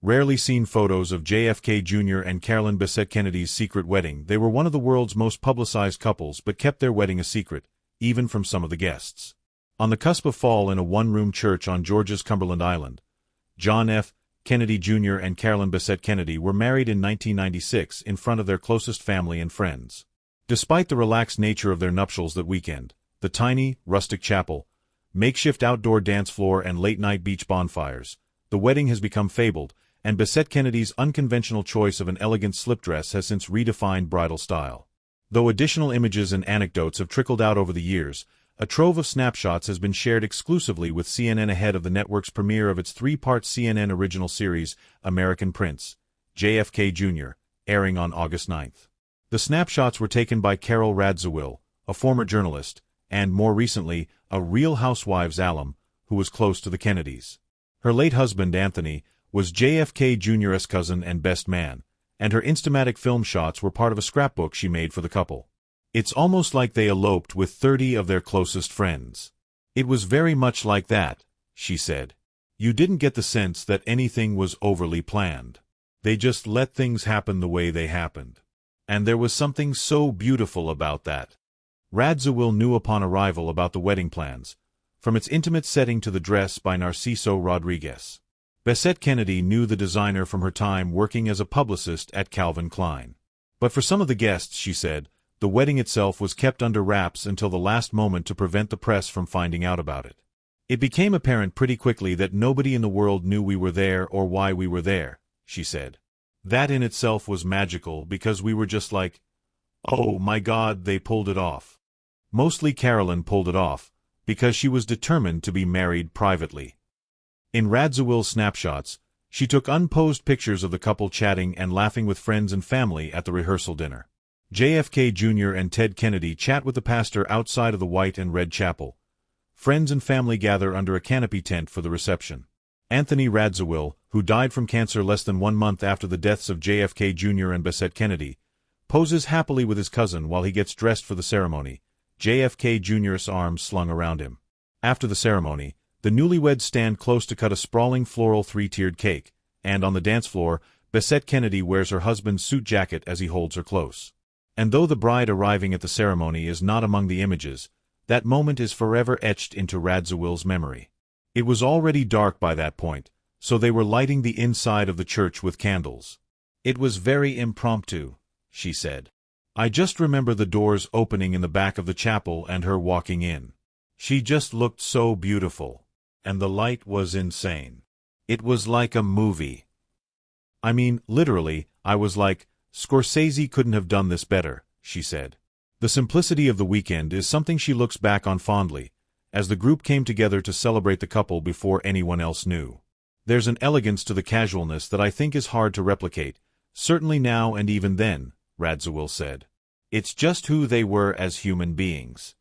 Rarely seen photos of JFK Jr. and Carolyn Bessette-Kennedy's secret wedding. They were one of the world's most publicized couples but kept their wedding a secret, even from some of the guests. On the cusp of fall in a one-room church on Georgia's Cumberland Island, John F. Kennedy Jr. and Carolyn Bessette-Kennedy were married in 1996 in front of their closest family and friends. Despite the relaxed nature of their nuptials that weekend, the tiny, rustic chapel, makeshift outdoor dance floor and late-night beach bonfires, the wedding has become fabled, and Bessette-Kennedy's unconventional choice of an elegant slip dress has since redefined bridal style. Though additional images and anecdotes have trickled out over the years, a trove of snapshots has been shared exclusively with CNN ahead of the network's premiere of its three-part CNN original series, American Prince, JFK Jr., airing on August 9. The snapshots were taken by Carol Radziwill, a former journalist, and, more recently, a Real Housewives alum, who was close to the Kennedys. Her late husband, Anthony, was JFK Jr.'s cousin and best man, and her Instamatic film shots were part of a scrapbook she made for the couple. It's almost like they eloped with 30 of their closest friends. It was very much like that, she said. You didn't get the sense that anything was overly planned. They just let things happen the way they happened. And there was something so beautiful about that. Radziwill knew upon arrival about the wedding plans, from its intimate setting to the dress by Narciso Rodriguez. Bessette-Kennedy knew the designer from her time working as a publicist at Calvin Klein. But for some of the guests, she said, the wedding itself was kept under wraps until the last moment to prevent the press from finding out about it. It became apparent pretty quickly that nobody in the world knew we were there or why we were there, she said. That in itself was magical because we were just like, oh my God, they pulled it off. Mostly Carolyn pulled it off, because she was determined to be married privately. In Radziwill's snapshots, she took unposed pictures of the couple chatting and laughing with friends and family at the rehearsal dinner. JFK Jr. and Ted Kennedy chat with the pastor outside of the white and red chapel. Friends and family gather under a canopy tent for the reception. Anthony Radziwill, who died from cancer less than 1 month after the deaths of JFK Jr. and Bessette-Kennedy, poses happily with his cousin while he gets dressed for the ceremony, JFK Jr.'s arms slung around him. After the ceremony, the newlyweds stand close to cut a sprawling floral three-tiered cake, and on the dance floor, Bessette-Kennedy wears her husband's suit jacket as he holds her close. And though the bride arriving at the ceremony is not among the images, that moment is forever etched into Radziwill's memory. It was already dark by that point, so they were lighting the inside of the church with candles. It was very impromptu, she said. I just remember the doors opening in the back of the chapel and her walking in. She just looked so beautiful. And the light was insane. It was like a movie. I mean, literally, I was like, Scorsese couldn't have done this better, she said. The simplicity of the weekend is something she looks back on fondly, as the group came together to celebrate the couple before anyone else knew. There's an elegance to the casualness that I think is hard to replicate, certainly now and even then, Radziwill said. It's just who they were as human beings.